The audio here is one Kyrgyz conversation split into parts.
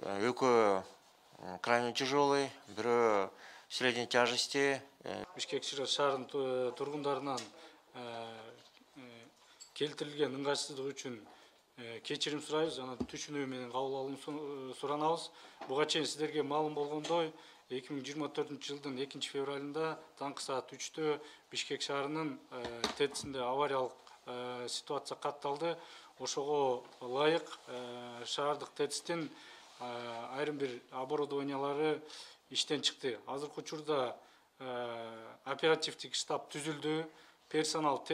экөө крайне тяжелый, бирөө средней тяжести. Бишкек шаарынын тургундарынан келтирилген ыңгайсыздык үчүн кечирим сурайбыз, жана түшүнүү менен кабыл алууну суранабыз. Буга чейин сиздерге маалым болгондой, 2024 жылдын 2 февралында таңкы саат 3-тө Бишкек шаарынын ТЭЦ-инде авариялык ситуация катталды. Ошого ылайык шаардык ТЭЦ-тин айрым бир оборудованиялары иштен чыкты. Азыркы учурда оперативдик штаб түзүлдү. Персонал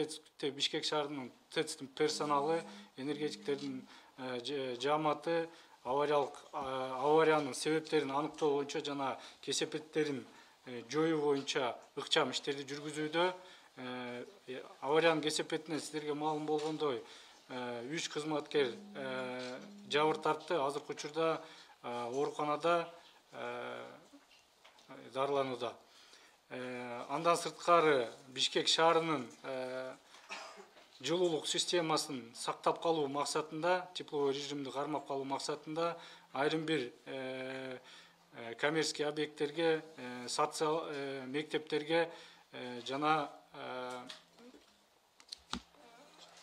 Бишкек шаарынын ТЭЦ-тин персоналы, энергетиктердин жааматы авариянын себептерин аныктоо боюнча жана кесепеттерин жоюу боюнча ыкчам иштерди жүргүзүүдө. Авариянын кесепетинен сиздерге маалым болгондой 3 кызматкер жабыр тартты. Азыркы учурда ооруканада дарыланууда. Андан сырткары Бишкек шаарынын жылуулук системасын сактап калуу максатында, тепловой режимди кармап калуу максатында айрым бир коммерческий объекттерге, социал мектептерге жана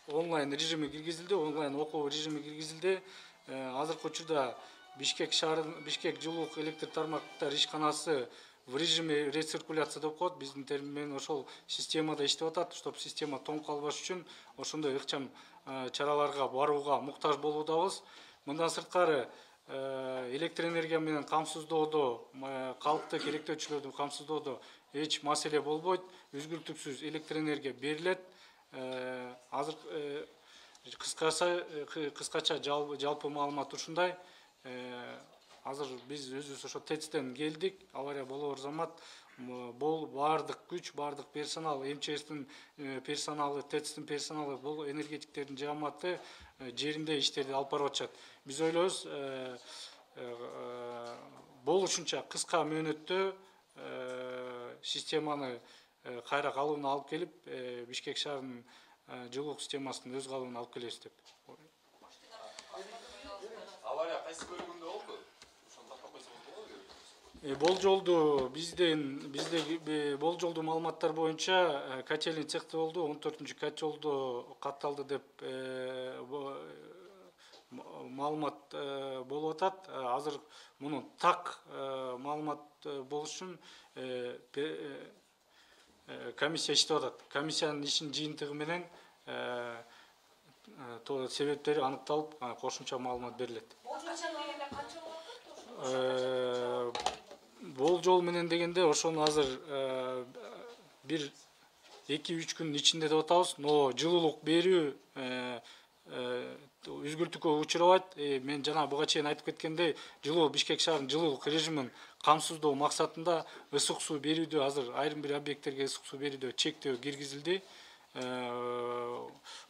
онлайн режими киргизилди, онлайн окуу режими киргизилди. Азыркы учурда Бишкек жылуулук электр тармактар ишканасы в режиме рециркуляция деп коет. Биздин термин менен ошол системада иштеп атат, чтобы система тоңуп калбаш үчүн ошондой ыкчам чараларга барууга муктаж болуудабыз. Мындан сырткары электр энергия менен камсыздоодо, калкты керектөөчүлөрдү камсыздоодо эч маселе болбойт. Үзгүлтүксүз электр энергия берилет. Азыр кыскача жалпы маалымат ушундай. Азыр биз өзүбүз ошо ТЭЦ-тен келдик. Авария болоор замат баардык күч, баардык персонал, МЧСтин персоналы, ТЭЦ-тин персоналы, бул энергетиктердин жааматы жеринде иштерди алып барып атышат. Биз ойлойбуз, болушунча кыска мөөнөттө системаны кайра калыбына алып келип, Бишкек шаарынын жылуулук системасынын өз калыбына алып келебиз деп. Авария кайсы бөлүгүндө болду? Болжолду бизде болжолду маалыматтар боюнча котельный цехте болду, 14-cü котелдо катталды деп маалымат болуп атат. Азыр мунун так маалымат болуш үчүн комиссия иштеп атат. Комиссиянын ишинин жыйынтыгы менен себептери аныкталып, кошумча маалымат берилет. Болжол менен дегенде ошону азыр бир 2-3 күндүн ичинде деп атабыз. Но жылуулук берүү үзгүлтүккө учурабайт. Мен жана буга чейин айтып кеткендей, Бишкек шаарынын жылуулук режимин камсыздоо максатында ысык суу берүүдө азыр айрым бир объекттерге ысык суу берүүдө чектөө киргизилди.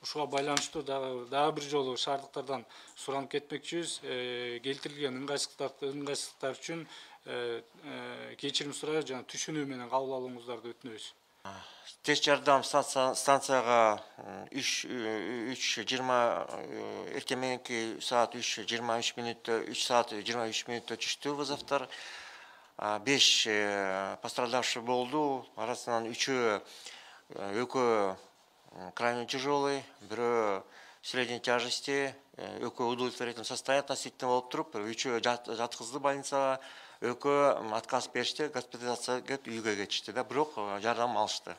Ушуга байланыштуу дагы бир жолу шаардыктардан суранып кетмекчибиз. Келтирилген ыңгайсыздыктар үчүн кечирим сурайбыз жана түшүнүү менен кабыл алууңуздарды өтүнөбүз. Тез жардам станцияга 3:20 эртең мененки саат 3:23 мүнөттө 3 саат 23 мүнөттө түштү вызовдор. 5 пострадавший болду. Арасынан 3-өө экөө крайне тяжелый, бирөө средней тяжести, экөө удовлетворительном состоянии относительно болуп туруп, 3-өө жаткызды больницага, экөө отказ беришти, госпитализацияга үйгө кетишти да, бирок жардам алышты.